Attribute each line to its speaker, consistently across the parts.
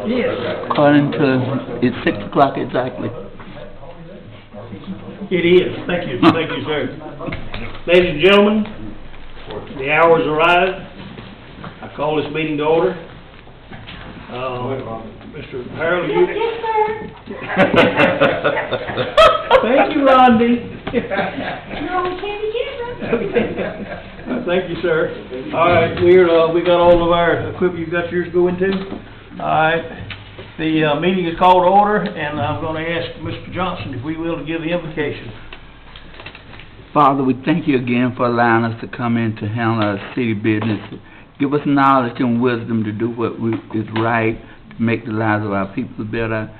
Speaker 1: Yes.
Speaker 2: According to, it's 6 o'clock exactly.
Speaker 1: It is. Thank you. Thank you, sir. Ladies and gentlemen, the hour has arrived. I call this meeting to order. Mr. Harold, you...
Speaker 3: Yes, sir.
Speaker 1: Thank you, Rodney.
Speaker 3: You're on candy camera.
Speaker 1: Thank you, sir. All right, we got all of our equipment. You got yours going too? All right. The meeting is called to order, and I'm going to ask Mr. Johnson, if we will, to give the invocation.
Speaker 2: Father, we thank you again for allowing us to come in to handle our city business. Give us knowledge and wisdom to do what is right, to make the lives of our people better.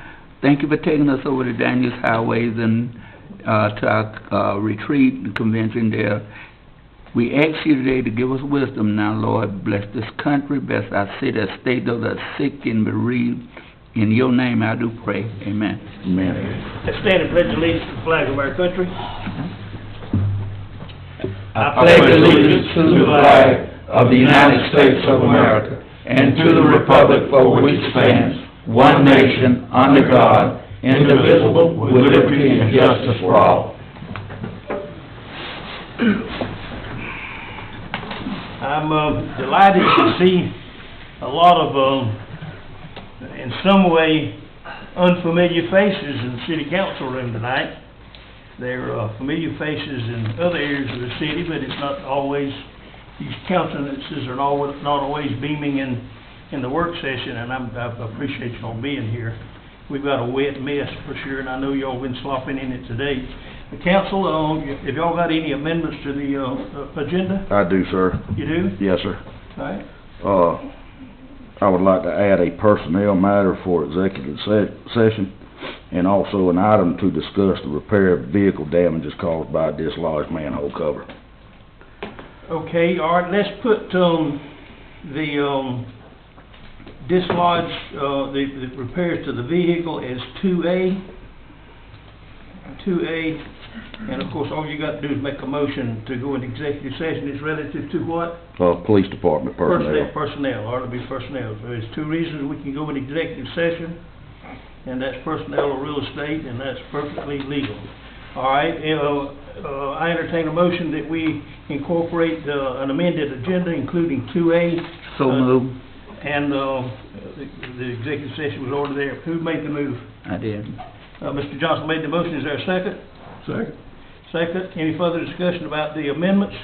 Speaker 2: Thank you for taking us over to Daniels Highways and to our retreat and convention there. We ask you today to give us wisdom now, Lord. Bless this country, bless our city, our state, those that are sick and bereaved. In your name I do pray. Amen. Amen.
Speaker 1: Let's stand and pledge allegiance to the flag of our country.
Speaker 4: I pledge allegiance to the flag of the United States of America and to the republic for which it stands, one nation, under God, indivisible, with liberty and justice for all.
Speaker 1: I'm delighted to see a lot of, in some way, unfamiliar faces in the city council room tonight. There are familiar faces in other areas of the city, but it's not always, these countenances are not always beaming in the work session, and I appreciate y'all being here. We've got a wet mess for sure, and I know y'all been slopping in it today. The council, have y'all got any amendments to the agenda?
Speaker 5: I do, sir.
Speaker 1: You do?
Speaker 5: Yes, sir.
Speaker 1: All right.
Speaker 5: I would like to add a personnel matter for executive session, and also an item to discuss the repair of vehicle damages caused by a dislodged manhole cover.
Speaker 1: Okay, all right, let's put the dislodge, the repairs to the vehicle as 2A, and of course, all you got to do is make a motion to go into executive session. It's relative to what?
Speaker 5: Police department personnel.
Speaker 1: Personnel, ought to be personnel. So there's 2 reasons we can go into executive session, and that's personnel or real estate, and that's perfectly legal. All right, I entertain a motion that we incorporate an amended agenda, including 2A.
Speaker 2: So moved.
Speaker 1: And the executive session was ordered there. Who made the move?
Speaker 2: I did.
Speaker 1: Mr. Johnson made the motion. Is there a second?
Speaker 4: Second.
Speaker 1: Second. Any further discussion about the amendments?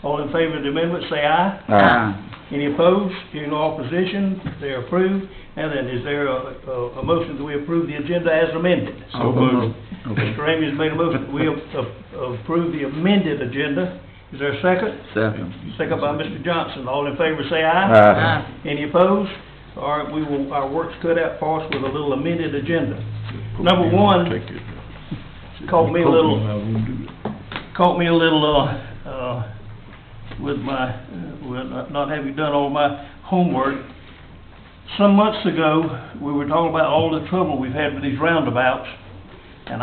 Speaker 1: All in favor of the amendment, say aye.
Speaker 2: Aye.
Speaker 1: Any opposed? Hearing no opposition, they are approved. And then, is there a motion that we approve the agenda as amended?
Speaker 4: So moved.
Speaker 2: Okay.
Speaker 1: Mr. Ramey has made a motion that we approve the amended agenda. Is there a second?
Speaker 2: Second.
Speaker 1: Second by Mr. Johnson. All in favor, say aye.
Speaker 5: Aye.
Speaker 1: Any opposed? All right, our work's cut out for us with a little amended agenda. Number one, caught me a little with not having done all my homework. Some months ago, we were talking about all the trouble we've had with these roundabouts, and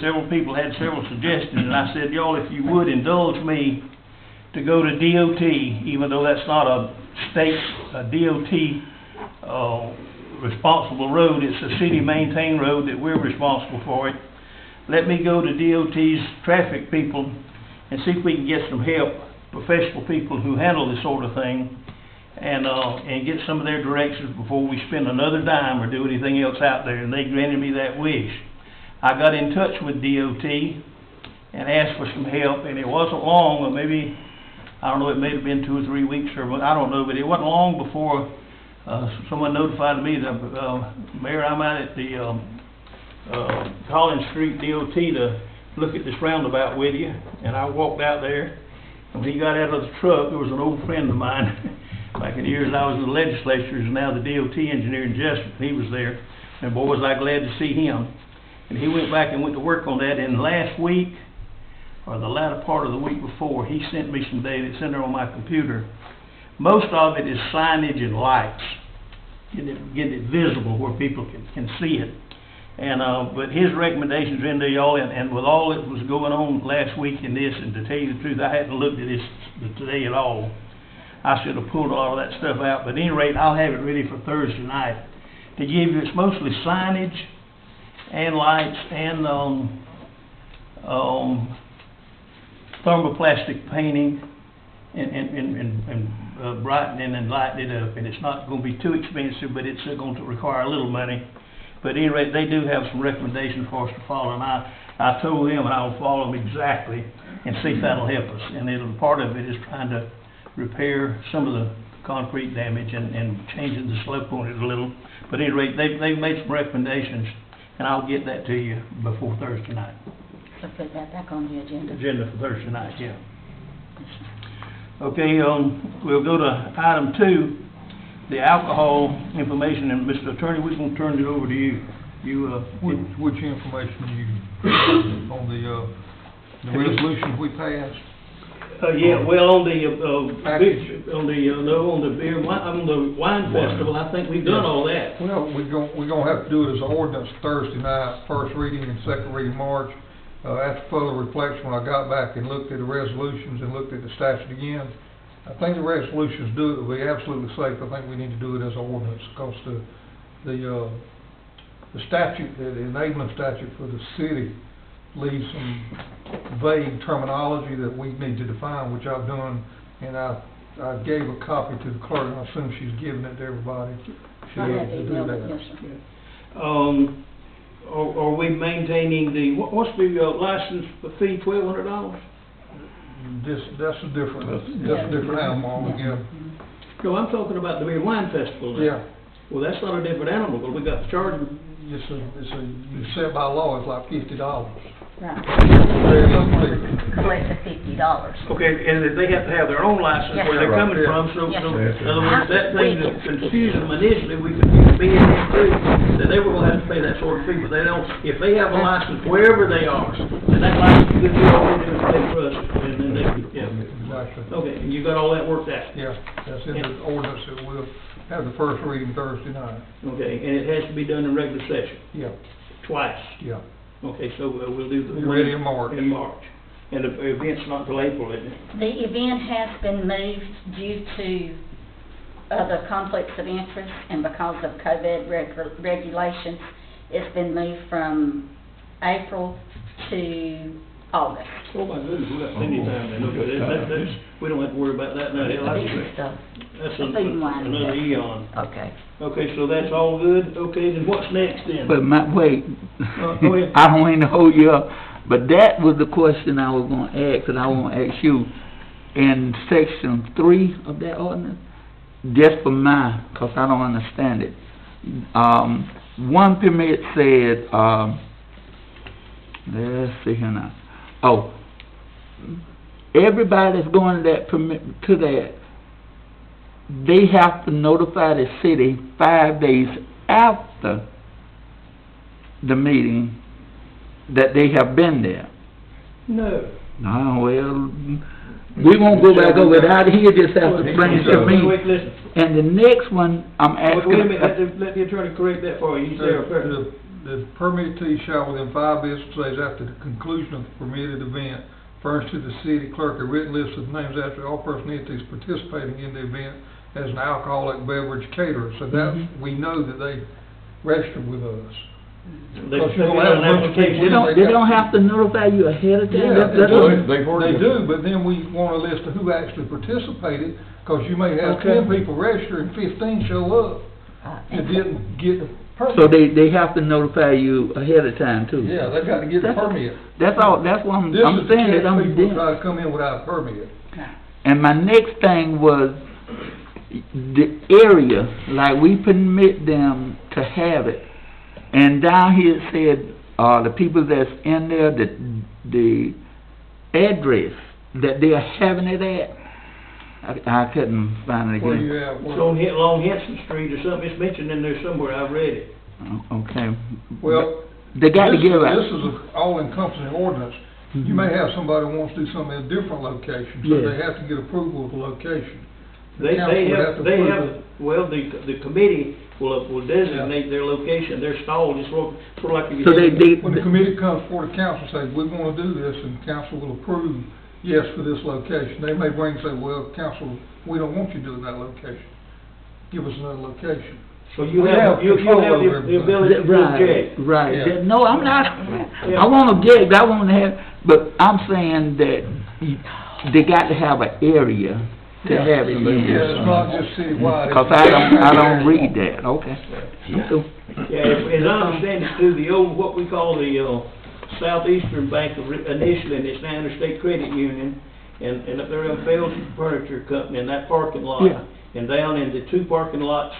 Speaker 1: several people had several suggestions, and I said, y'all, if you would indulge me to go to DOT, even though that's not a state, DOT responsible road, it's a city-maintained road that we're responsible for it. Let me go to DOT's traffic people and see if we can get some help, professional people who handle this sort of thing, and get some of their directions before we spend another dime or do anything else out there, and they granted me that wish. I got in touch with DOT and asked for some help, and it wasn't long, or maybe, I don't know, it may have been 2 or 3 weeks, or I don't know, but it wasn't long before someone notified me that, Mayor, I'm out at the Collins Street DOT to look at this roundabout with you, and I walked out there, and when he got out of the truck, there was an old friend of mine, back in the years I was in the legislature, and now the DOT engineer in Jessup, he was there, and boy was I glad to see him. And he went back and went to work on that, and last week, or the latter part of the week before, he sent me some data. It's in there on my computer. Most of it is signage and lights, getting it visible where people can see it. And but his recommendations are in there, y'all, and with all that was going on last week in this, and to tell you the truth, I hadn't looked at this today at all. I should have pulled a lot of that stuff out, but at any rate, I'll have it ready for Thursday night. To give you, it's mostly signage and lights and, thermoplastic painting and brightening and lighting it up. And it's not gonna be too expensive, but it's going to require a little money. But at any rate, they do have some recommendations for us to follow, and I told them, and I'll follow them exactly, and see if that'll help us. And part of it is trying to repair some of the concrete damage and changing the slope on it a little. But at any rate, they've made some recommendations, and I'll get that to you before Thursday night.
Speaker 3: So put that back on the agenda.
Speaker 1: Agenda for Thursday night, yeah. Okay, we'll go to item 2, the alcohol information, and Mr. Attorney, we're gonna turn it over to you.
Speaker 6: Which information on the resolution we passed?
Speaker 1: Yeah, well, on the wine festival, I think we've done all that.
Speaker 6: Well, we're gonna have to do it as an ordinance Thursday night, first reading and second reading March. After further reflection, when I got back and looked at the resolutions and looked at the statute again, I think the resolutions do it, will be absolutely safe. I think we need to do it as an ordinance, because the statute, the enabling statute for the city leaves some vague terminology that we need to define, which I've done, and I gave a copy to the clerk, and I assume she's giving it to everybody. She
Speaker 3: I
Speaker 6: has
Speaker 3: have
Speaker 6: to do
Speaker 3: emailed
Speaker 6: that.
Speaker 3: it, yes, sir.
Speaker 1: Are we maintaining what's the license fee, $1,200?
Speaker 6: That's a different animal altogether.
Speaker 1: No, I'm talking about the beer wine festival now.
Speaker 6: Yeah,
Speaker 1: Well, that's not a different animal, but we got to charge them.
Speaker 6: you set by law, it's like $50.
Speaker 3: Right.
Speaker 6: Very low fee.
Speaker 3: Collect the $50.
Speaker 1: Okay, and they have to have their own license
Speaker 3: Yes,
Speaker 1: where they're
Speaker 6: sir.
Speaker 1: coming
Speaker 6: Right,
Speaker 1: from, so,
Speaker 3: Yes,
Speaker 1: so,
Speaker 3: sir.
Speaker 1: in other words, that thing that confused them initially, we could be in there too, that they were gonna have to pay that sort of fee, but they don't, if they have a license wherever they are, then that license could be all they do is pay for us, and then they could, yeah.
Speaker 6: Exactly.
Speaker 1: Okay, and you got all that worked out?
Speaker 6: Yeah, that's in the ordinance that we'll have the first reading Thursday night.
Speaker 1: Okay, and it has to be done in regular session,
Speaker 6: Yeah,
Speaker 1: twice?
Speaker 6: yeah.
Speaker 1: Okay, so we'll do the.
Speaker 6: Be ready in March.
Speaker 1: In March. And the event's not till April, isn't it?
Speaker 3: The event has been moved due to other conflicts of interest, and because of COVID regulations, it's been moved from April to August.
Speaker 1: Oh, my goodness, we got plenty of time then, okay, that's, we don't have to worry about that now, that's
Speaker 3: The food and wine.
Speaker 1: another eon.
Speaker 3: Okay.
Speaker 1: Okay, so that's all good, okay, then what's next then?
Speaker 2: But wait,
Speaker 1: go ahead.
Speaker 2: I don't mean to hold you up, but that was the question I was gonna ask, and I want to ask you, in section 3 of that ordinance, just for cause I don't understand it. One permit said, let's see here now. Oh, everybody that's going to that permit, to that, they have to notify the city 5 days after the meeting that they have been there.
Speaker 1: No.
Speaker 2: No, well, we won't go back over that, he just have to bring it to me.
Speaker 1: Wait, listen,
Speaker 2: And the next one, I'm asking.
Speaker 1: wait a minute, let the attorney correct that for you, you say,
Speaker 6: The permittee shall within 5 business days after the conclusion of the permitted event furnish to the city clerk a written list of names after all person entities participating in the event as an alcoholic beverage caterer. So that, we know that they registered with us.
Speaker 1: They
Speaker 6: Because you're gonna have a bunch of people-
Speaker 2: They don't have to notify you ahead of time?
Speaker 6: Yeah,
Speaker 2: That's
Speaker 6: they
Speaker 2: what-
Speaker 6: do. They do, but then we want a list of who actually participated, because you may have
Speaker 2: Okay.
Speaker 6: 10 people register and 15 show up and didn't get the permit.
Speaker 2: So they have to notify you ahead of time too?
Speaker 6: Yeah, they got to get the
Speaker 2: That's-
Speaker 6: permit.
Speaker 2: That's all, that's what I'm
Speaker 6: This is to
Speaker 2: saying, that
Speaker 6: catch
Speaker 2: I'm
Speaker 6: people
Speaker 2: doing.
Speaker 6: try to come in without a permit.
Speaker 2: And my next thing was the area, like we permit them to have it. And down here it said, the people that's in there, the address that they're having it at, I couldn't find it
Speaker 6: Where
Speaker 2: again.
Speaker 6: you at?
Speaker 1: It's on along Henson Street or something, it's mentioned in there somewhere, I've read it.
Speaker 2: Okay.
Speaker 6: Well,
Speaker 2: They got to
Speaker 6: this
Speaker 2: give
Speaker 6: is
Speaker 2: out.
Speaker 6: an all-encompassing ordinance. You may have somebody who wants to do something at a different location, so
Speaker 2: Yes.
Speaker 6: they have to get approval of the location. The
Speaker 1: They
Speaker 6: council would
Speaker 1: have,
Speaker 6: to
Speaker 1: they
Speaker 6: approve
Speaker 1: have,
Speaker 6: it.
Speaker 1: well, the committee will designate their location, their stall, it's sort of like if you.
Speaker 2: So
Speaker 1: had-
Speaker 6: When the committee comes before the council, says, we want to do this, and council will approve, yes, for this location. They may bring and say, well, council, we don't want you doing that location. Give us another location.
Speaker 1: So you
Speaker 6: We
Speaker 1: have,
Speaker 6: have
Speaker 1: you
Speaker 6: control
Speaker 1: have
Speaker 6: over
Speaker 1: the ability to object.
Speaker 2: Right.
Speaker 6: Yeah.
Speaker 2: No, I'm not,
Speaker 1: Yeah.
Speaker 2: I wanna object, I wanna have, but I'm saying that they got to have an area to have it in.
Speaker 6: Yeah, it's not just citywide.
Speaker 2: Cause I don't read that, okay.
Speaker 1: Yeah, as I understand it too, the old, what we call the, Southeastern Bank initially, and it's now Interstate Credit Union, and up there in Fells Furniture Company in that parking lot.
Speaker 2: Yeah.
Speaker 1: And down in the three parking lots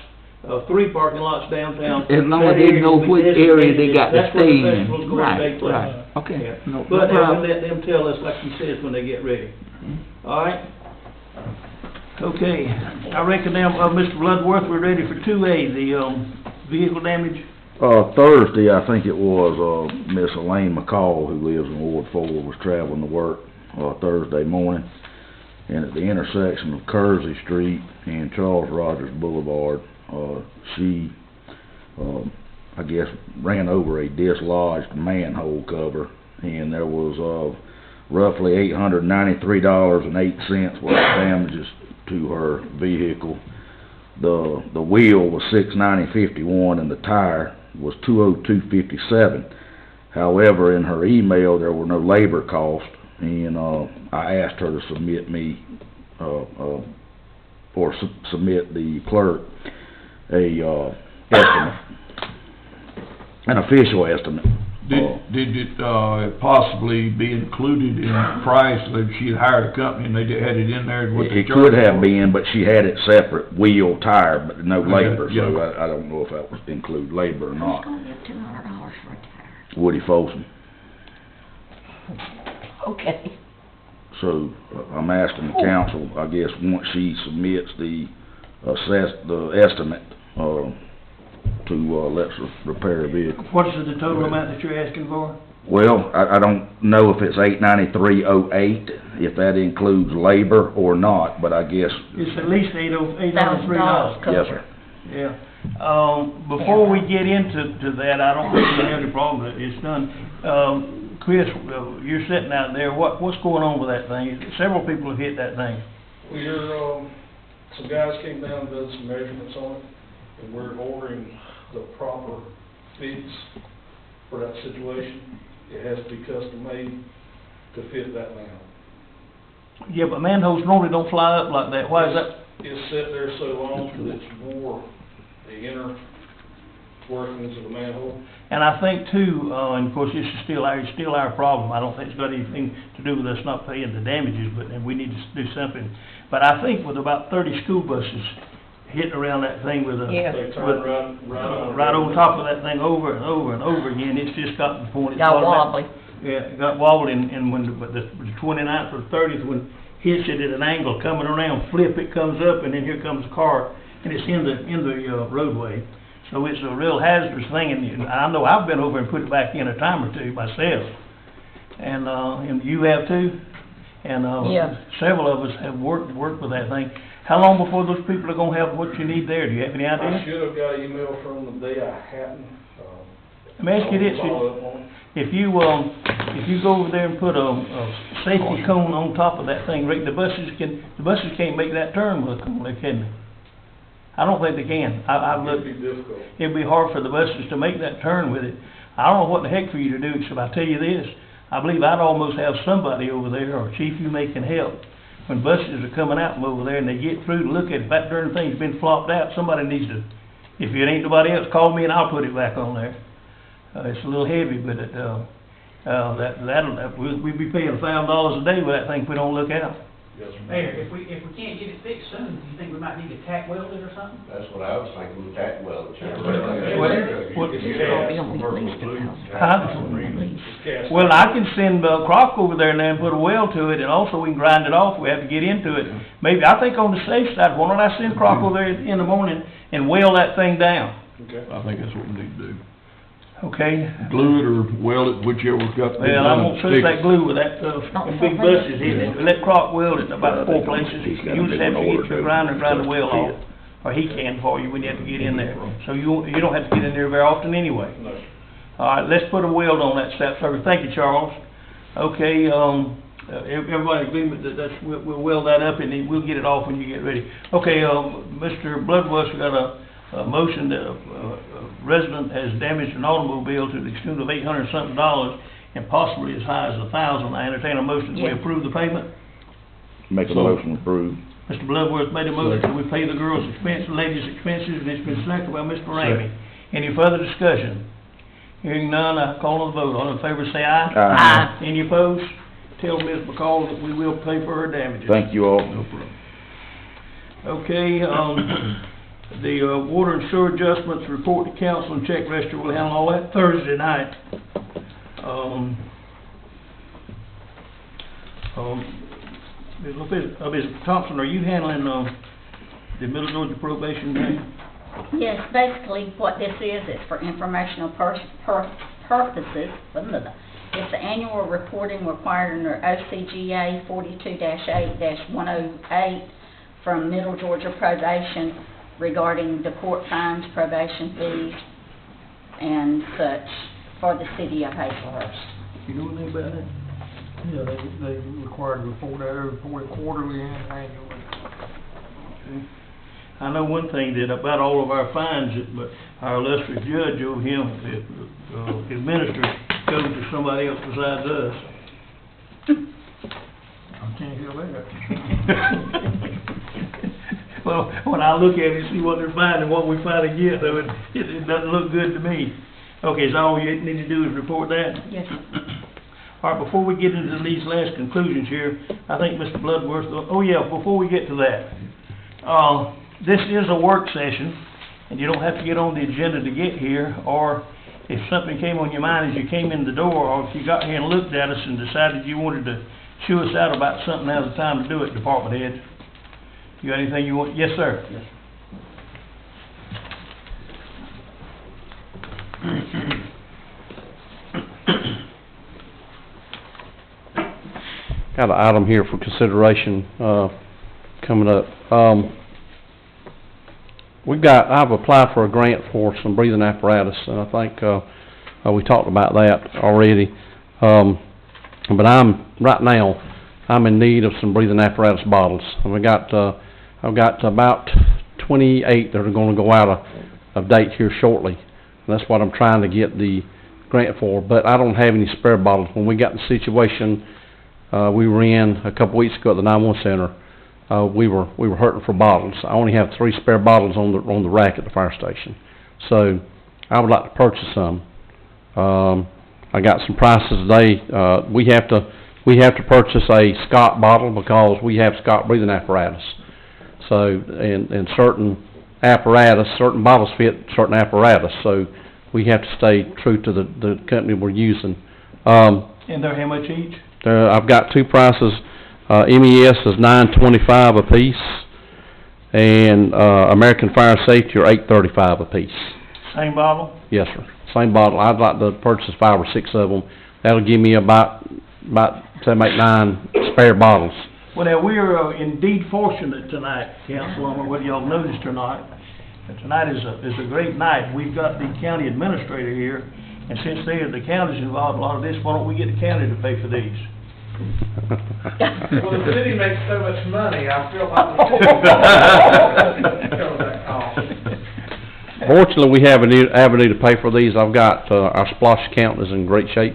Speaker 1: downtown.
Speaker 2: As long as
Speaker 1: that
Speaker 2: they
Speaker 1: area
Speaker 2: know
Speaker 1: will be
Speaker 2: which area they
Speaker 1: designated.
Speaker 2: got to
Speaker 1: That's where
Speaker 2: stay
Speaker 1: the
Speaker 2: in.
Speaker 1: festival's going to take place.
Speaker 2: Right, okay.
Speaker 1: Yeah.
Speaker 2: No
Speaker 1: But we'll
Speaker 2: problem.
Speaker 1: let them tell us, like you said, when they get ready. All right? Okay, I reckon now, Mr. Bloodworth, we're ready for 2A, the, vehicle damage.
Speaker 5: Thursday, I think it was, Miss Elaine McCall, who lives in Ward 4, was traveling to work, Thursday morning. And at the intersection of Kersey Street and Charles Rogers Boulevard, she, I guess, ran over a dislodged manhole cover, and there was, roughly $893.08 worth of damages to her vehicle. The wheel was $690.51 and the tire was $202.57. However, in her email, there were no labor costs, and I asked her to submit me, submit the clerk a estimate, an official estimate.
Speaker 4: Did it possibly be included in the price that she had hired a company and they had it in there? What they
Speaker 5: It could
Speaker 4: charged
Speaker 5: have
Speaker 4: for?
Speaker 5: been, but she had it separate, wheel, tire, but no
Speaker 4: Okay,
Speaker 5: labor,
Speaker 4: yeah.
Speaker 5: so I don't know if that was include labor or
Speaker 3: It's
Speaker 5: not.
Speaker 3: gonna be $200 for a tire.
Speaker 5: Woody Folsom.
Speaker 3: Okay.
Speaker 5: So, I'm asking the council, I guess, once she submits the estimate, to, let's repair a vehicle.
Speaker 1: What is the total amount that you're asking for?
Speaker 5: Well, I don't know if it's $893.08, if that includes labor or not, but I guess,
Speaker 1: It's at least $803.
Speaker 3: $1,000
Speaker 5: yes, sir.
Speaker 1: Yeah. Before we get into that, I don't think we have any problem with it, it's done. Chris, you're sitting out there, what's going on with that thing? Several people have hit that thing.
Speaker 7: We're, some guys came down and did some measurements on it, and we're ordering the proper fix for that situation. It has to be custom made to fit that manhole.
Speaker 1: Yeah, but manholes normally don't fly up like that, why is that?
Speaker 7: It's sat there so long that it's wore the inner workings of the manhole.
Speaker 1: And I think too, and of course, this is still our problem, I don't think it's got anything to do with us not paying the damages, but, and we need to do something. But I think with about 30 school buses hitting around that thing with a,
Speaker 3: Yeah.
Speaker 7: They turn right
Speaker 1: right on top of that thing over and over and over again, it's just got to the point. it's
Speaker 3: Got
Speaker 1: automatic.
Speaker 3: wobbly.
Speaker 1: Yeah, it got wobbly, and when the 29th or 30th, when hits it at an angle, coming around, flip, it comes up, and then here comes the car, and it's in the roadway. So it's a real hazardous thing, and I know I've been over and put it back in a time or two myself. And you have too? And,
Speaker 3: Yeah.
Speaker 1: several of us have worked with that thing. How long before those people are gonna have what you need there? Do you have any
Speaker 7: I
Speaker 1: idea?
Speaker 7: should have got an email from them the day I hadn't.
Speaker 1: Let me ask you this,
Speaker 7: Follow up on it.
Speaker 1: if you go over there and put a safety cone on top of that thing, Rick, the buses can't make that turn with a cone, can they? I don't think they can. I've
Speaker 7: It'd
Speaker 1: looked,
Speaker 7: be difficult.
Speaker 1: it'd be hard for the buses to make that turn with it. I don't know what the heck for you to do, except I tell you this, I believe I'd almost have somebody over there, or Chief, you may can help. When buses are coming out from over there and they get through to look at it, if that darn thing's been flopped out, somebody needs to, if it ain't nobody else, call me and I'll put it back on there. It's a little heavy, but we'd be paying $1,000 a day with that thing if we don't look out.
Speaker 7: Yes, sir.
Speaker 8: Mayor, if we can't get it fixed soon, do you think we might need to tack weld it or something?
Speaker 9: That's what I was thinking, with that well.
Speaker 1: What-
Speaker 3: It's gonna be on at least $1,000.
Speaker 1: Huh?
Speaker 3: At least.
Speaker 7: Cast.
Speaker 1: Well, I can send Croc over there now and put a well to it, and also we can grind it off, we have to get into it. Maybe, I think on the safe side, why don't I send Croc over there in the morning and weld that thing down,
Speaker 7: Okay.
Speaker 4: I think that's what we need to do.
Speaker 1: okay?
Speaker 4: Glue it or weld it, whichever's got to be done.
Speaker 1: Well, I won't touch
Speaker 4: Stick
Speaker 1: that
Speaker 4: it.
Speaker 1: glue with that, them big buses in it, let Croc weld it in about 4 places. You just have to get your grinder and grind the well off, or he can for you when you have to get in there. So you don't have to get in there very often anyway.
Speaker 7: No, sir.
Speaker 1: All right, let's put a weld on that step, sir. Thank you, Charles. Okay, everybody agreement that we'll weld that up and then we'll get it off when you get ready. Okay, Mr. Bloodworth got a motion that a resident has damaged an automobile to the extent of $800-something and possibly as high as $1,000. I entertain a motion that we
Speaker 3: Yes.
Speaker 1: approve the payment.
Speaker 5: Make a motion approved.
Speaker 1: Mr. Bloodworth made a motion that we pay the girls' expenses, ladies' expenses, and it's been seconded by Mr. Ramey. Any further discussion? Hearing none, I call on the vote. All in favor say aye.
Speaker 5: Aye.
Speaker 1: Any opposed? Tell Ms. McCall that we will pay for her damages.
Speaker 5: Thank you all.
Speaker 1: Okay, the water and sewer adjustments, report to council and check register, we'll handle all that Thursday night. Ms. Thompson, are you handling, the Middle Georgia probation thing?
Speaker 3: Yes, basically what this is, it's for informational purposes. It's the annual reporting required under OCGA 42-8-108 from Middle Georgia Probation regarding the court fines, probation fees, and such for the city of Hazelhurst.
Speaker 1: You know anything about that?
Speaker 6: Yeah, they required to report quarterly and annually.
Speaker 1: Okay. I know one thing that about all of our fines, but our illustrious judge over him, administers, goes to somebody else besides us.
Speaker 6: I can't hear that.
Speaker 1: Well, when I look at it and see what they're finding and what we finally get, though, it doesn't look good to me. Okay, so all you need to do is report that?
Speaker 3: Yes, sir.
Speaker 1: All right, before we get into these last conclusions here, I think Mr. Bloodworth, oh yeah, before we get to that, this is a work session, and you don't have to get on the agenda to get here, or if something came on your mind as you came in the door, or if you got here and looked at us and decided you wanted to chew us out about something, now's the time to do it, department head. You got anything you want? Yes, sir. Yes.
Speaker 10: Got an item here for consideration, coming up. I've applied for a grant for some breathing apparatus, and I think, we talked about that already. But right now, I'm in need of some breathing apparatus bottles. And I've got about 28 that are gonna go out of date here shortly. And that's what I'm trying to get the grant for, but I don't have any spare bottles. When we got the situation, we were in a couple weeks ago at the 911 center, we were hurting for bottles. I only have 3 spare bottles on the rack at the fire station. So, I would like to purchase some. I got some prices today. We have to purchase a Scott bottle because we have Scott breathing apparatus. So, and certain apparatus, certain bottles fit certain apparatus, so we have to stay true to the company we're using.
Speaker 1: And they're how much each?
Speaker 10: I've got 2 prices. MES is $9.25 a piece, and American Fire Safety are $8.35 a piece.
Speaker 1: Same bottle?
Speaker 10: Yes, sir. Same bottle. I'd like to purchase 5 or 6 of them. That'll give me about 7, 8, 9 spare bottles.
Speaker 1: Well, now, we're indeed fortunate tonight, Council, I don't know whether y'all noticed or not, but tonight is a great night. We've got the county administrator here, and since the county's involved in a lot of this, why don't we get the county to pay for these?
Speaker 8: Well, the city makes so much money, I feel like the city cover that cost.
Speaker 10: Fortunately, we have an avenue to pay for these. I've got, our splosh account is in great shape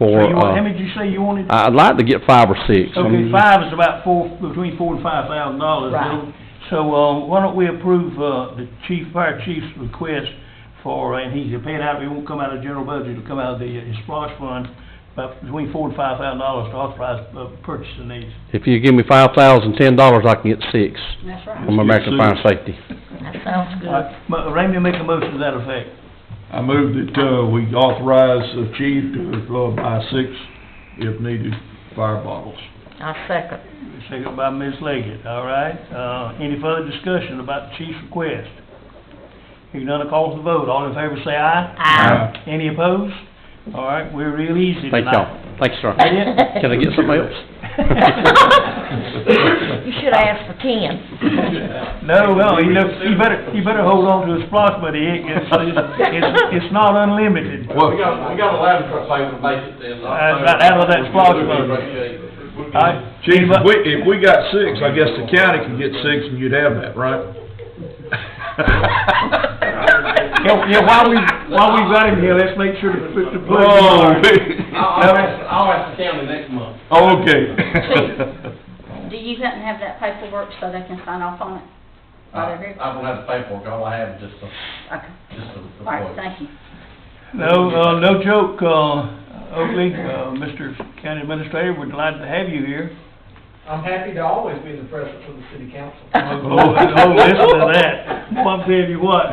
Speaker 1: So
Speaker 10: for,
Speaker 1: you want, how many did you say you wanted?
Speaker 10: I'd like to get 5 or 6.
Speaker 1: Okay, 5 is about between $4,000 and $5,000.
Speaker 3: Right.
Speaker 1: So, why don't we approve, the fire chief's request for, and he's paid out, it won't come out of the general budget, it'll come out of the, splash fund, about between $4,000 and $5,000 to authorize, purchasing these.
Speaker 10: If you give me $5,010, I can get 6
Speaker 3: That's right.
Speaker 10: from American Fire Safety.
Speaker 3: That sounds good.
Speaker 1: Ramey, make a motion to that effect.
Speaker 4: I move that, we authorize the chief to, buy 6, if needed, fire bottles.
Speaker 3: I second.
Speaker 1: Second by Ms. Leggett, all right? Any further discussion about the chief's request? Hearing none, call for the vote. All in favor say aye.
Speaker 3: Aye.
Speaker 1: Any opposed? All right, we're real easy tonight.
Speaker 10: Thank y'all. Thanks, sir.
Speaker 1: That it?
Speaker 10: Can I get something else?
Speaker 3: You should ask for 10.
Speaker 1: No, you better hold on to a splash money. It's not unlimited.
Speaker 9: We got a ladder truck payment to make it then.
Speaker 1: Right out of that splash fund.
Speaker 11: Chief, if we got 6, I guess the county could get 6 and you'd have that, right?
Speaker 1: Yeah, while we've got him here, let's make sure to put the plug
Speaker 11: Oh,
Speaker 8: I'll ask the county next month.
Speaker 11: oh, okay.
Speaker 3: Do you happen to have that paperwork so they can sign off on it? While they're here?
Speaker 8: I don't have the paperwork, all I have is just
Speaker 3: Okay.
Speaker 8: the
Speaker 3: All right,
Speaker 8: quote.
Speaker 3: thank you.
Speaker 1: No joke, Oakley, Mr. County Administrator, we're delighted to have you here.
Speaker 8: I'm happy to always be the president of the city council.
Speaker 1: Listen to that. Well, I'm telling you what.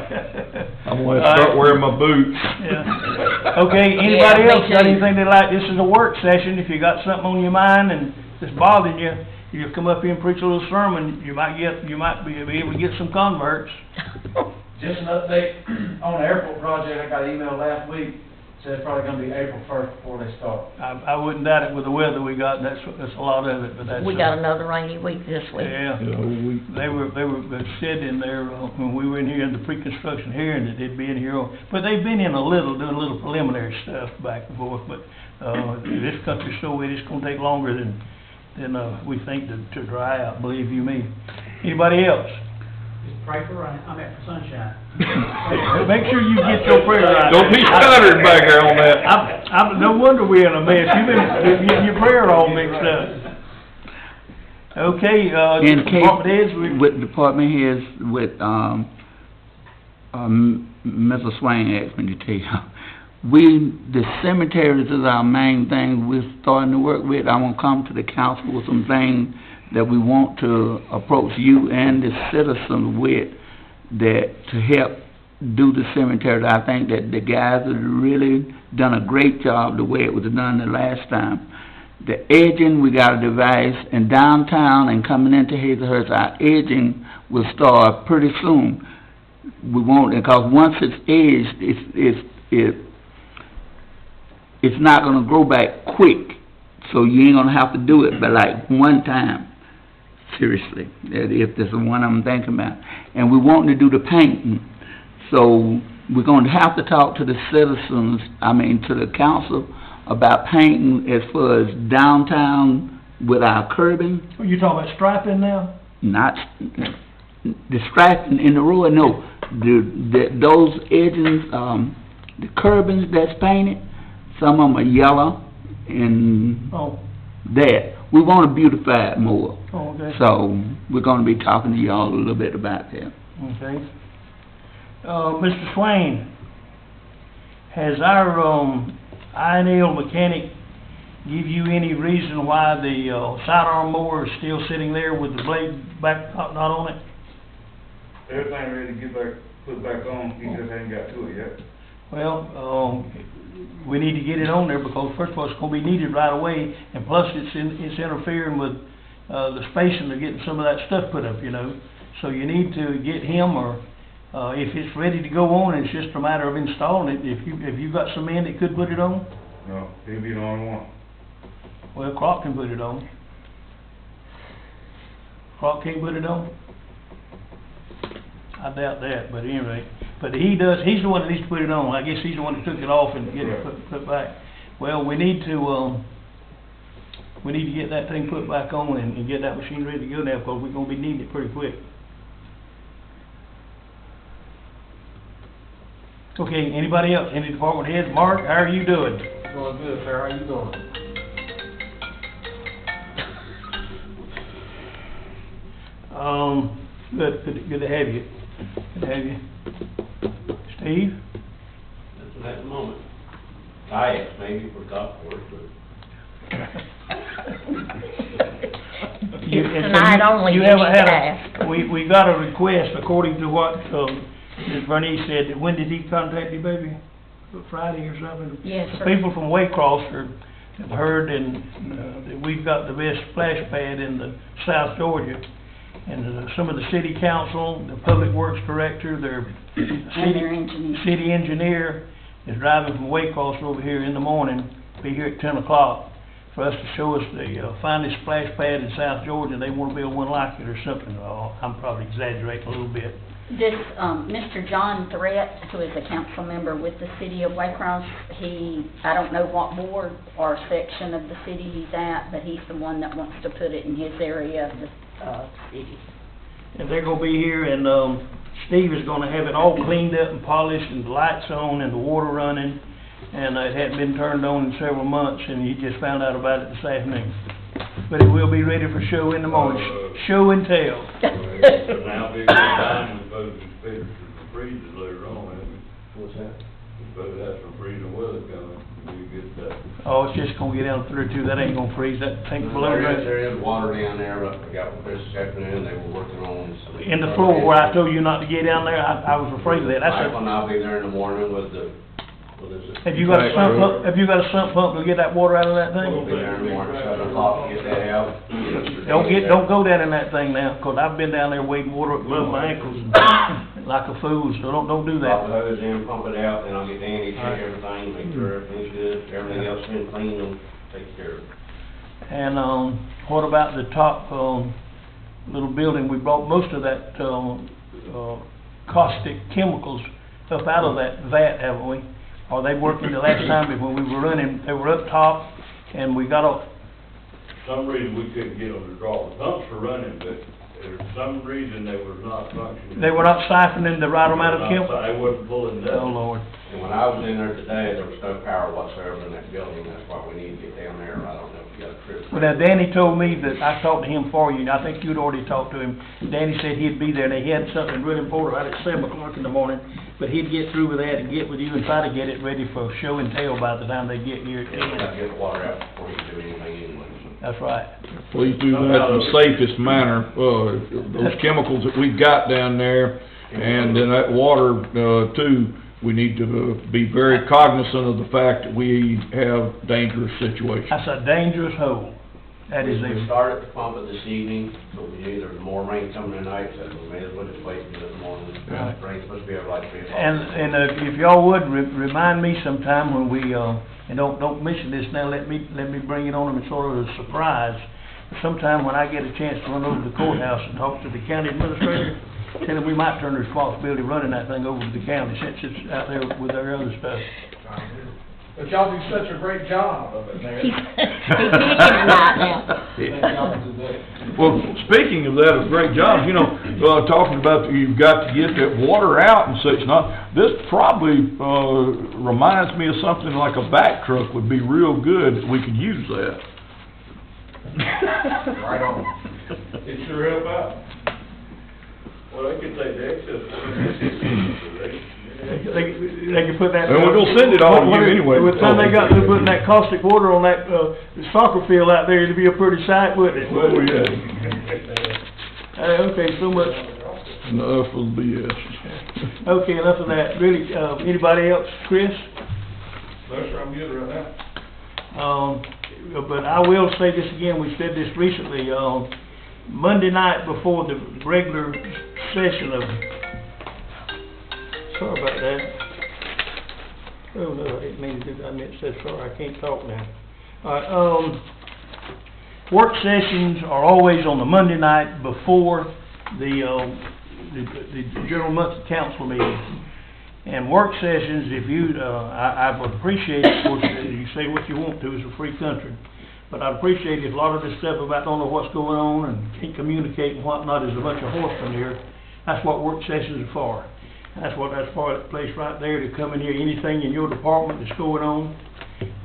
Speaker 11: I'm gonna start wearing my boots.
Speaker 1: Yeah. Okay, anybody
Speaker 3: Yeah, me
Speaker 1: else got
Speaker 3: too.
Speaker 1: anything they like? This is a work session. If you got something on your mind and it's bothering you, you come up here and preach a little sermon, you might be able to get some converts.
Speaker 8: Just an update on the airport project, I got an email last week, said it's probably gonna be April 1st before they start.
Speaker 1: I wouldn't doubt it with the weather we got, that's a lot of it, but that's.
Speaker 12: We got another rainy week this week.
Speaker 1: Yeah, they were said in there, when we were in here in the pre-construction hearing, that they'd be in here, but they've been in doing a little preliminary stuff back and forth, but, this country's so wet, it's gonna take longer than we think to dry out, believe you me. Anybody else?
Speaker 8: Pray for rain, for sunshine.
Speaker 1: Make sure you get your prayer right.
Speaker 11: Don't be stuttering back there on that.
Speaker 1: I'm no wonder we're in a mess, you've been getting your prayer all mixed up. Okay,
Speaker 2: In
Speaker 1: department heads,
Speaker 2: case, with department heads, with, Mr. Swain asked me to tell you, the cemeteries is our main thing we're starting to work with. I want to come to the council with some things that we want to approach you and the citizens with, that to help do the cemetery. I think that the guys have really done a great job the way it was done the last time. The edging, we got a device, and downtown and coming into Hazelhurst, our edging will start pretty soon. We won't, because once it's edged, it's not gonna grow back quick, so you ain't gonna have to do it but like one time. Seriously, if there's one I'm thinking about. And we want to do the painting, so we're going to have to talk to the citizens, to the council, about painting as far as downtown with our curbing.
Speaker 1: are you talking about striping now?
Speaker 2: Not the striping in the road, no. Those edges, the curbings that's painted, some of them are yellow, and that. We want to beautify it more.
Speaker 1: Oh, okay.
Speaker 2: So, we're gonna be talking to y'all a little bit about that.
Speaker 1: Okay. Mr. Swain, has our, I&L mechanic give you any reason why the, sidearm mower is still sitting there with the blade back, not on it?
Speaker 9: Everything ready to get back, put back on, he just ain't got to it yet.
Speaker 1: Well, we need to get it on there, because first of all, it's gonna be needed right away, and plus it's interfering with, the spacing of getting some of that stuff put up, So you need to get him, or, if it's ready to go on, it's just a matter of installing it. If you got some men that could put it on,
Speaker 9: No, he'll be the only one.
Speaker 1: well, Croc can put it on. Croc can't put it on? I doubt that, but anyway, but he's the one that needs to put it on. I guess he's the one that took it off and get it put back. Well, we need to get that thing put back on and get that machine ready to go now, because we're gonna be needing it pretty quick. Okay, anybody else? Any department heads? Mark, how are you doing?
Speaker 8: Going good, sir, how you doing?
Speaker 1: Good to have you. Good to have you. Steve?
Speaker 9: Nothing at the moment. Kayaks maybe for golf course, but.
Speaker 12: It's tonight only, you need
Speaker 1: haven't
Speaker 12: to
Speaker 1: had
Speaker 12: ask.
Speaker 1: We got a request, according to what, Ms. Bernice said. When did he contact you, baby? Friday or something?
Speaker 3: Yes, sir.
Speaker 1: People from Waycross have heard that we've got the best splash pad in the South Georgia. And some of the city council, the public works director, their city engineer is driving from Waycross over here in the morning, be here at 10 o'clock, for us to show us the finest splash pad in South Georgia. They want to build one like it or something. I'm probably exaggerating a little bit.
Speaker 3: This, Mr. John Threat, who is a council member with the city of Waycross, I don't know what ward or section of the city he's at, but he's the one that wants to put it in his area of the, city.
Speaker 1: And they're gonna be here, and, Steve is gonna have it all cleaned up and polished, and the lights on, and the water running, and it hadn't been turned on in several months, and he just found out about it this afternoon. But it will be ready for show in the morning, show and tell.
Speaker 9: Now be a good time, we supposed to expect some freezes later on, haven't we?
Speaker 8: What's that?
Speaker 9: We supposed to have some freezing weather coming, be a good day.
Speaker 1: Oh, it's just gonna get down through too, that ain't gonna freeze, that tank below that.
Speaker 13: There is water down there, but I got with Chris this afternoon, they were working on some.
Speaker 1: In the floor where I told you not to get down there, I was afraid of that. That's
Speaker 13: Michael and I'll be there in the morning with the, what is it?
Speaker 1: Have you got a sump pump, have you got a sump pump to get that water out of that
Speaker 13: We'll be
Speaker 1: thing?
Speaker 13: there in the morning, 7 o'clock, to get that out.
Speaker 1: Don't go down in that thing now, 'cause I've been down there wading water up above my ankles like a fool, so don't do
Speaker 13: Pop the
Speaker 1: that.
Speaker 13: hose in, pump it out, then I'll get Danny to check everything, make sure everything's good, everything else been cleaned and taken care of.
Speaker 1: And, what about the top, little building? We brought most of that, caustic chemicals up out of that vat, haven't we? Are they working the last time when we were running, they were up top, and we got a,
Speaker 9: For some reason, we couldn't get them to draw. The pumps were running, but there's some reason they were not functioning.
Speaker 1: they were not siphoning the right amount of chemical?
Speaker 9: They wasn't pulling that.
Speaker 1: Oh, Lord.
Speaker 13: And when I was in there today, there was no power whatsoever in that building, that's why we need to get down there, I don't know if you got a trip.
Speaker 1: Well, now, Danny told me that, I talked to him for you, and I think you'd already talked to him. Danny said he'd be there, and he had something really important right at 7 o'clock in the morning, but he'd get through with that and get with you and try to get it ready for show and tell by the time they get here.
Speaker 13: Yeah, we gotta get the water out before you do anything anyway, so.
Speaker 1: That's right.
Speaker 11: Please do that in the safest manner. Those chemicals that we've got down there, and then that water, too, we need to be very cognizant of the fact that we have dangerous situations.
Speaker 1: That's a dangerous hole. That is
Speaker 13: We
Speaker 1: a,
Speaker 13: started to pump it this evening, so we knew there was more rain coming tonight, so we may as well just wait until this morning.
Speaker 1: Right.
Speaker 13: Rain's supposed to be over like 3 o'clock.
Speaker 1: and if y'all would, remind me sometime when we, and don't mention this now, let me bring it on them as sort of a surprise. Sometime when I get a chance to run over to the courthouse and talk to the county administrator, tell him we might turn the responsibility of running that thing over to the county, since it's out there with their other stuff.
Speaker 8: But y'all do such a great job of it, Mayor.
Speaker 12: He's busy tonight now.
Speaker 11: Well, speaking of that, of great jobs, you know, talking about you've got to get that water out and such, this probably, reminds me of something like a back truck would be real good, we could use that.
Speaker 13: Right on.
Speaker 9: It sure help out. Well, they could take the excess.
Speaker 1: They can put that.
Speaker 11: And we're gonna send it all to you anyway.
Speaker 1: By the time they got to putting that caustic water on that, soccer field out there, it'd be a pretty sight, wouldn't it?
Speaker 11: Oh, yeah.
Speaker 1: Okay, so much.
Speaker 11: Enough of the BS.
Speaker 1: Okay, enough of that. Really, anybody else? Chris?
Speaker 7: No, sir, I'm good right now.
Speaker 1: But I will say this again, we said this recently, Monday night before the regular session of, sorry about that. Oh, no, I didn't mean to do that, I meant to say sorry, I can't talk now. All right, work sessions are always on the Monday night before the general monthly council meeting. And work sessions, if you, I would appreciate, of course, you say what you want to, it's a free country. But I'd appreciate if a lot of this stuff about don't know what's going on and can't communicate and whatnot is a bunch of horsemen here. That's what work sessions are for. That's for that place right there to come in here, anything in your department that's going on,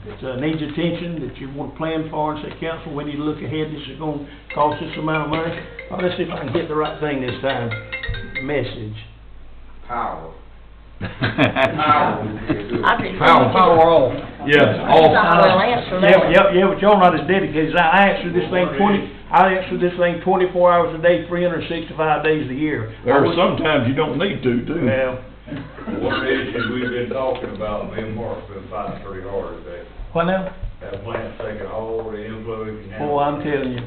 Speaker 1: that needs attention, that you want to plan for, and say, council, we need to look ahead, this is going to cost this amount of money. Oh, let's see if I can get the right thing this time. Message.
Speaker 13: Power.
Speaker 12: I've been.
Speaker 11: Power off. Yes, off.
Speaker 12: Well, answer that.
Speaker 1: Yeah, but y'all not as dedicated. I answer this thing 24 hours a day, 365 days a year.
Speaker 11: There are sometimes you don't need to, too.
Speaker 1: Well,
Speaker 9: One issue we've been talking about, me and Mark's been fighting pretty hard today.
Speaker 1: what now?
Speaker 9: That plant's taking all the influence it can handle.
Speaker 1: Oh, I'm telling you.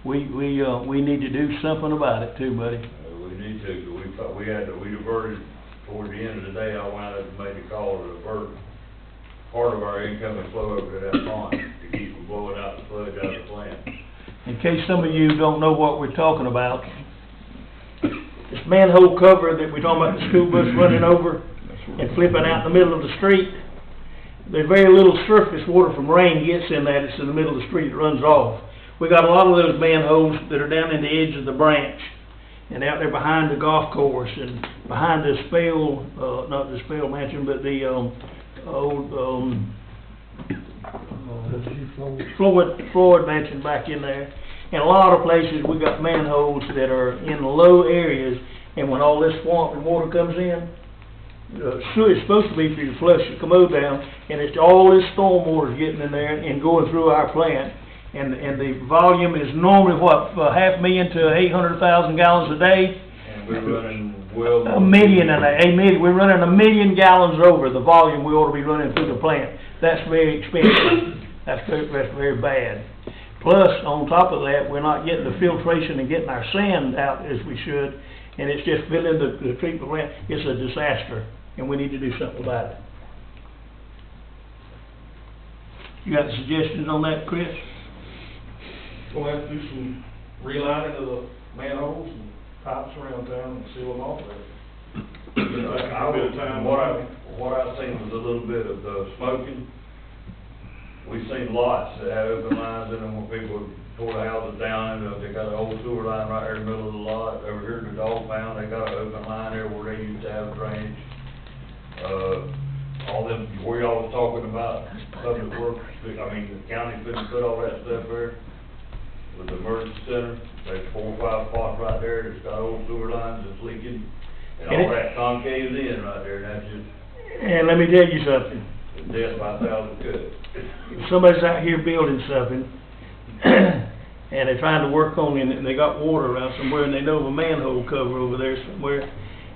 Speaker 1: We need to do something about it too, buddy.
Speaker 9: We need to, we diverted, towards the end of the day, I went out and made a call to divert part of our incoming flow over to that pond to keep from blowing out the sludge out of the plant.
Speaker 1: In case some of you don't know what we're talking about, manhole cover that we're talking about, the school bus running over and flipping out in the middle of the street, there's very little surface water from rain gets in that, it's in the middle of the street, it runs off. We got a lot of those manholes that are down in the edge of the branch, and out there behind the golf course, and behind the Spell, not the Spell Mansion, but the, old, Floyd Mansion back in there. In a lot of places, we got manholes that are in low areas, and when all this swamp and water comes in, sewer is supposed to be for you to flush the commode down, and it's all this storm water getting in there and going through our plant. And the volume is normally what, 500,000 to 800,000 gallons a day?
Speaker 9: And we're running well.
Speaker 1: A million, we're running 1 million gallons over the volume we ought to be running through the plant. That's very expensive. That's very bad. Plus, on top of that, we're not getting the filtration and getting our sand out as we should, and it's just filling the treatment plant. It's a disaster, and we need to do something about it. You got suggestions on that, Chris?
Speaker 7: We'll have to do some relining of the manholes and pipes around town and seal them off there.
Speaker 9: What I seen was a little bit of smoking. We've seen lots that have open lines in them when people tore the houses down, and they got an old sewer line right there in the middle of the lot. Over here at the dog pound, they got an open line there where they used to have drainage. All them, where y'all was talking about public works, I mean, the county couldn't put all that stuff there. With the emergency center, there's 4 or 5 spots right there that's got old sewer lines that's leaking, and all that concaves in right there, and that's just.
Speaker 1: And let me tell you something.
Speaker 9: Death by 1,000 cuts.
Speaker 1: If somebody's out here building something, and they're trying to work on it, and they got water around somewhere, and they know of a manhole cover over there somewhere,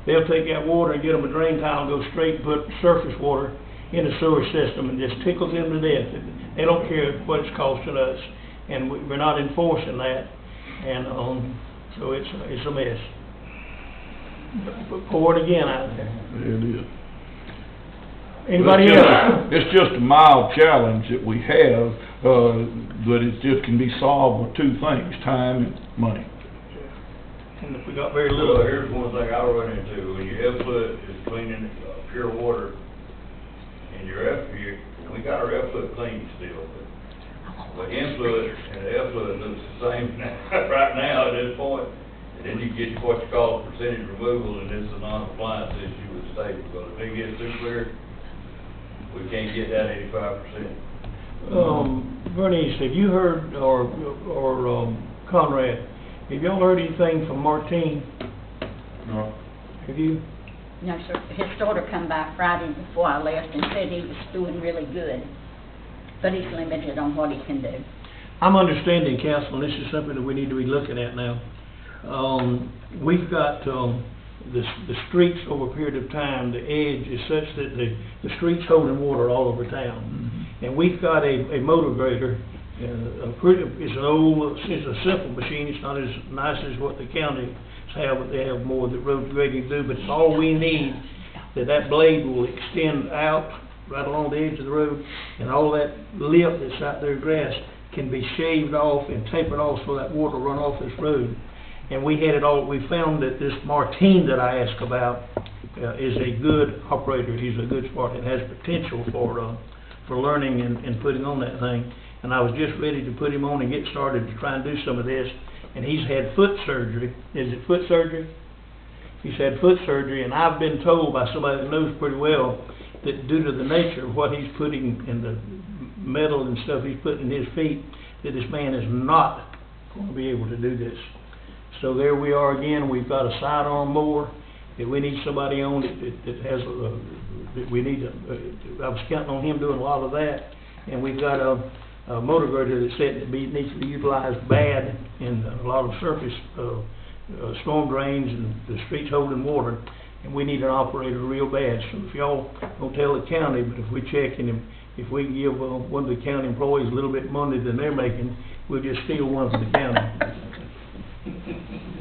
Speaker 1: they'll take that water and get them a drain tile and go straight and put surface water in the sewer system, and just tickles them to death. They don't care what it's costing us, and we're not enforcing that, and so it's a mess. Pour it again out there.
Speaker 11: It is.
Speaker 1: Anybody else?
Speaker 11: It's just a mild challenge that we have, but it just can be solved with 2 things, time and money.
Speaker 1: And if we got very
Speaker 9: Well,
Speaker 1: little.
Speaker 9: here's one thing I run into, when your effluent is cleaning pure water, and we got our effluent clean still, but influent and the effluent looks the same right now at this point. And then you get what you call a percentage removal, and it's a non-compliance issue with the state, because if it gets too clear, we can't get that 85%.
Speaker 1: Bernice, have you heard, or Conrad, have y'all heard anything from Martine?
Speaker 11: No.
Speaker 1: Have you?
Speaker 3: No, sir. His daughter come by Friday before I left and said he was doing really good, but he's limited on what he can do.
Speaker 1: I'm understanding, Council, and this is something that we need to be looking at now. We've got, the streets over a period of time, the edge is such that the streets holding water all over town. Mm-hmm. And we've got a motor grader, it's a simple machine, it's not as nice as what the counties have, but they have more that road grading do, but it's all we need, that blade will extend out right along the edge of the road, and all that lip that's out there, grass, can be shaved off and tapered off so that water will run off this road. And we found that this Martine that I asked about is a good operator. He's a good sport and has potential for learning and putting on that thing. And I was just ready to put him on and get started to try and do some of this. And he's had foot surgery. Is it foot surgery? He's had foot surgery, and I've been told by somebody that knows pretty well that due to the nature of what he's putting in the metal and stuff he's putting in his feet, that this man is not going to be able to do this. So there we are again. We've got a sidearm mower that we need somebody on that has that we need. I was counting on him doing a lot of that, and we've got a motor grader that said it needs to be utilized bad in a lot of surface storm drains and the streets holding water, and we need an operator real bad. So if y'all don't tell the county, but if we check and if we can give one of the county employees a little bit money than they're making, we'll just steal one from the county.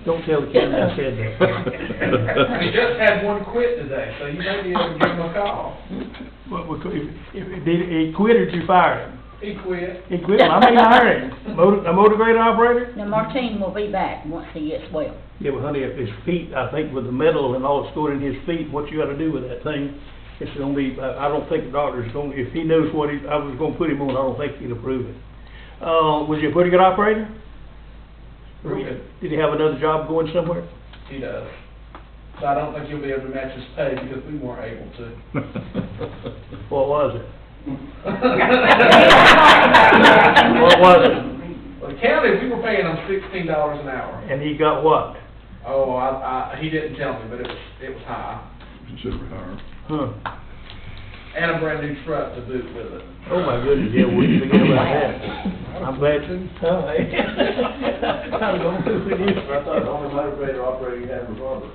Speaker 1: Don't tell the county I said that.
Speaker 8: We just had one quit today, so you may be able to give him a call.
Speaker 1: Well, did he quit or did you fire him?
Speaker 8: He quit.
Speaker 1: He quit, well, I may hire him. A motor grader operator?
Speaker 3: Now, Martine will be back once he gets well.
Speaker 1: Yeah, but honey, if his feet, I think with the metal and all that's going in his feet, what you gotta do with that thing, it's gonna be, I don't think the doctor's gonna, if he knows what I was gonna put him on, I don't think he'd approve it. Was he a pretty good operator?
Speaker 8: Real good.
Speaker 1: Did he have another job going somewhere?
Speaker 8: He does. So I don't think you'll be able to match his pay because we weren't able to.
Speaker 1: What was it? What was it?
Speaker 8: Well, the county, we were paying him $16 an hour.
Speaker 1: And he got what?
Speaker 8: Oh, he didn't tell me, but it was high.
Speaker 11: Considerably higher.
Speaker 1: Huh.
Speaker 8: And a brand new truck to boot with it.
Speaker 1: Oh, my goodness, yeah, we can forget about that. I'm glad to. Oh, hey. I'm going to with you.
Speaker 13: I thought the only motivator operator you had was Robert.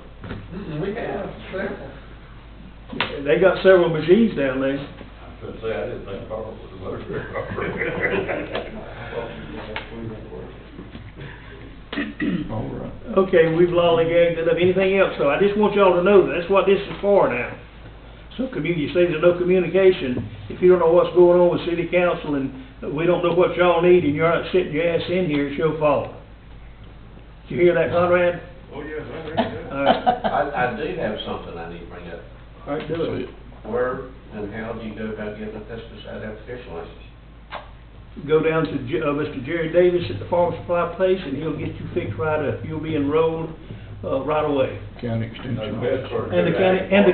Speaker 8: We have several.
Speaker 1: They got several machines down there.
Speaker 9: I was gonna say, I didn't think Carl was a motor grader operator.
Speaker 11: All right.
Speaker 1: Okay, we've lollygagged it up. Anything else? So I just want y'all to know that's what this is for now. So you say there's no communication. If you don't know what's going on with city council and we don't know what y'all need and you're not sitting your ass in here, it's your fault. Did you hear that, Conrad?
Speaker 9: Oh, yes, I heard that.
Speaker 1: All right,
Speaker 13: I do have something I need to bring up.
Speaker 1: all right, do it.
Speaker 13: Where and how do you go about getting a pesticide application license?
Speaker 1: Go down to Mr. Jerry Davis at the Farm Supply Place and he'll get you fixed right up. You'll be enrolled, right away.
Speaker 11: County extension
Speaker 9: The
Speaker 11: office.
Speaker 9: best part of
Speaker 1: And the county,
Speaker 9: that-
Speaker 1: and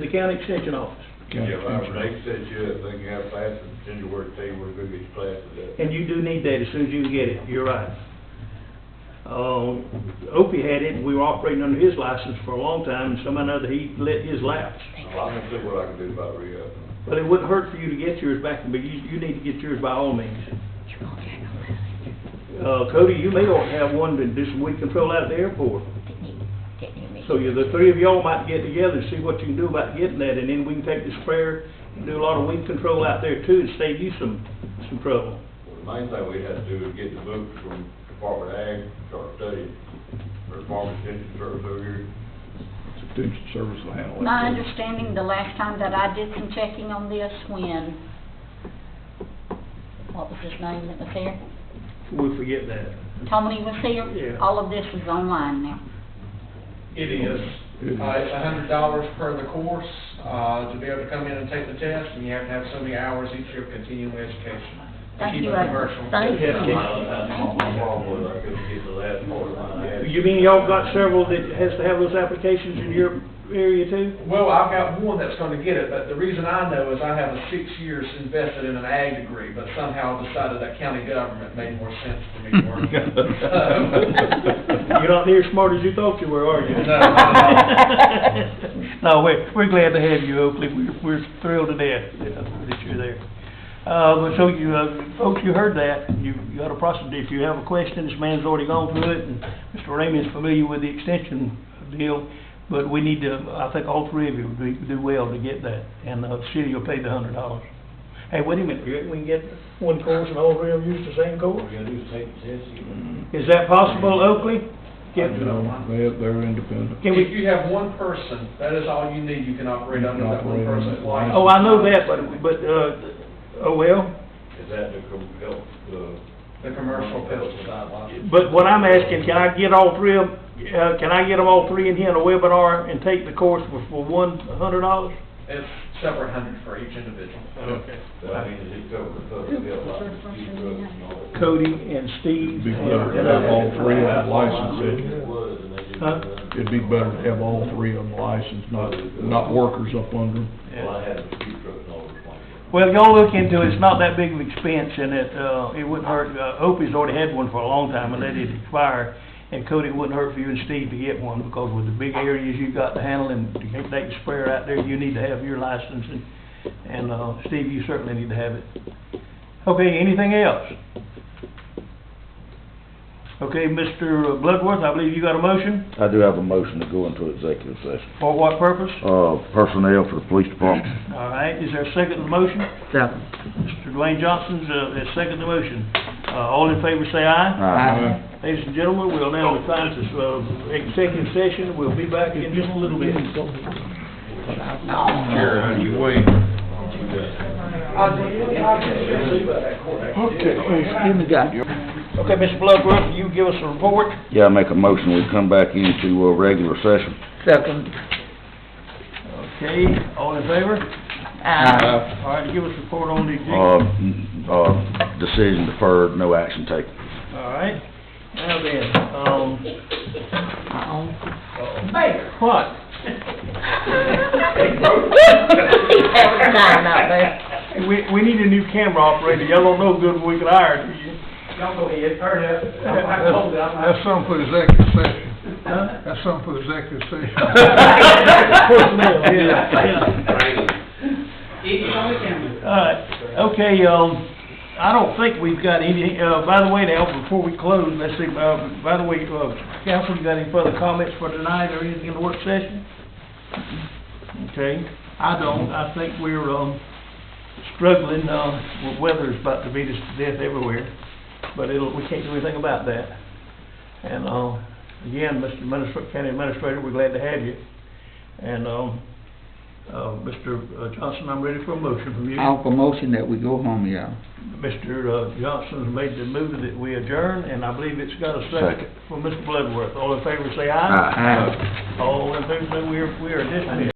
Speaker 1: the county extension office.
Speaker 11: County
Speaker 9: Yeah, well,
Speaker 11: extension
Speaker 9: they
Speaker 11: office.
Speaker 9: set you up, they can have classes, send your work, tell you where to go get your classes at.
Speaker 1: And you do need that as soon as you can get it, you're right. Opie had it, and we were operating under his license for a long time, and somehow or another, he let his lapse.
Speaker 9: Well, I'm gonna see what I can do about re-upping.
Speaker 1: But it wouldn't hurt for you to get yours back, but you need to get yours by all means. Cody, you may ought to have one to do some weed control out at the airport. So the three of y'all might get together and see what you can do about getting that, and then we can take the sprayer and do a lot of weed control out there too, and save you some trouble.
Speaker 9: Well, the main thing we'd have to do is get the books from Department of Ag, start studying, or Farm Extension Service over here.
Speaker 11: Extension service will handle that.
Speaker 3: My understanding, the last time that I did some checking on this, when, what was his name that was here?
Speaker 1: We forget that.
Speaker 3: Tony was here?
Speaker 1: Yeah.
Speaker 3: All of this is online now.
Speaker 8: It is. It's $100 per the course, to be able to come in and take the test, and you have to have so many hours each year of continuing education.
Speaker 3: Thank
Speaker 8: Keep
Speaker 3: you,
Speaker 8: it
Speaker 3: Ed.
Speaker 8: commercial.
Speaker 3: Thank you.
Speaker 9: I couldn't get the last part of my ad.
Speaker 1: You mean y'all got several that has to have those applications in your area too?
Speaker 8: Well, I've got one that's gonna get it, but the reason I know is I have a 6 years invested in an ag degree, but somehow decided that county government made more sense for me to work.
Speaker 1: You're not near as smart as you thought you were, are you?
Speaker 8: No, not
Speaker 1: No, we're glad to have you, Oakley. We're thrilled to death that you're there. But so you, folks, you heard that. You got a process. If you have a question, this man's already gone through it, and Mr. Raymond's familiar with the extension deal. But we need to, I think all three of you would do well to get that, and the city will pay the $100. Hey, wait a minute, you reckon we can get one course and all three of them use the same course?
Speaker 9: All you gotta do is take the test.
Speaker 1: Is that possible, Oakley?
Speaker 11: They're independent.
Speaker 1: Can
Speaker 8: If
Speaker 1: we,
Speaker 8: you have one person, that is all you need, you can operate under that one person's license.
Speaker 1: oh, I know that, but, oh, well,
Speaker 9: Is that to help
Speaker 8: The commercial pesticide license.
Speaker 1: but what I'm asking, can I get all three of, can I get them all three in here in a webinar and take the course for $100?
Speaker 8: It's separate hundred for each individual.
Speaker 1: Okay.
Speaker 9: So I mean, does it cover the public health, like, speed drugs and all that?
Speaker 1: Cody and Steve.
Speaker 11: It'd be better to have all three of them licensed.
Speaker 9: It was, and they just,
Speaker 1: Huh?
Speaker 11: It'd be better to have all three of them licensed, not workers up under them.
Speaker 9: well, I had the speed drugs and all this one.
Speaker 1: Well, y'all look into it, it's not that big of expense, and it wouldn't hurt, Opie's already had one for a long time and let it expire, and Cody, it wouldn't hurt for you and Steve to get one, because with the big areas you've got to handle, and to take the sprayer out there, you need to have your license, and Steve, you certainly need to have it. Okay, anything else? Okay, Mr. Bloodworth, I believe you got a motion,
Speaker 5: I do have a motion to go into executive session.
Speaker 1: for what purpose?
Speaker 5: Personnel for the police department.
Speaker 1: All right, is there a second to the motion?
Speaker 2: Second.
Speaker 1: Mr. Dwayne Johnson's, has seconded the motion. All in favor say aye.
Speaker 5: Aye.
Speaker 1: Ladies and gentlemen, we'll now return to executive session. We'll be back in just a little bit.
Speaker 11: Here, you wait.
Speaker 2: Give me that.
Speaker 1: Okay, Mr. Bloodworth, you give us a report?
Speaker 5: Yeah, I make a motion, we come back into, regular session.
Speaker 2: Second.
Speaker 1: Okay, all in favor? All right, give us a report on the executive.
Speaker 5: Decision deferred, no action taken.
Speaker 1: All right, now then, Mayor, what? Hey, we need a new camera operator, y'all don't know good when we can hire, do you? Y'all go ahead, turn it up.
Speaker 6: That's something for executive session. That's something for executive session.
Speaker 1: Personnel, yeah. All right, okay, I don't think we've got any, by the way now, before we close, let's see, by the way, council, you got any further comments for tonight or anything in the work session? Okay, I don't, I think we're, struggling, weather's about to beat us to death everywhere, but we can't do anything about that. And, again, Mr. County Administrator, we're glad to have you. And, Mr. Johnson, I'm ready for a motion from you.
Speaker 2: I'll offer motion that we go home, y'all.
Speaker 1: Mr. Johnson's made the move that we adjourn, and I believe it's got a second from Mr. Bloodworth. All in favor say aye.
Speaker 2: Aye.
Speaker 1: All in favor say we are dismissed.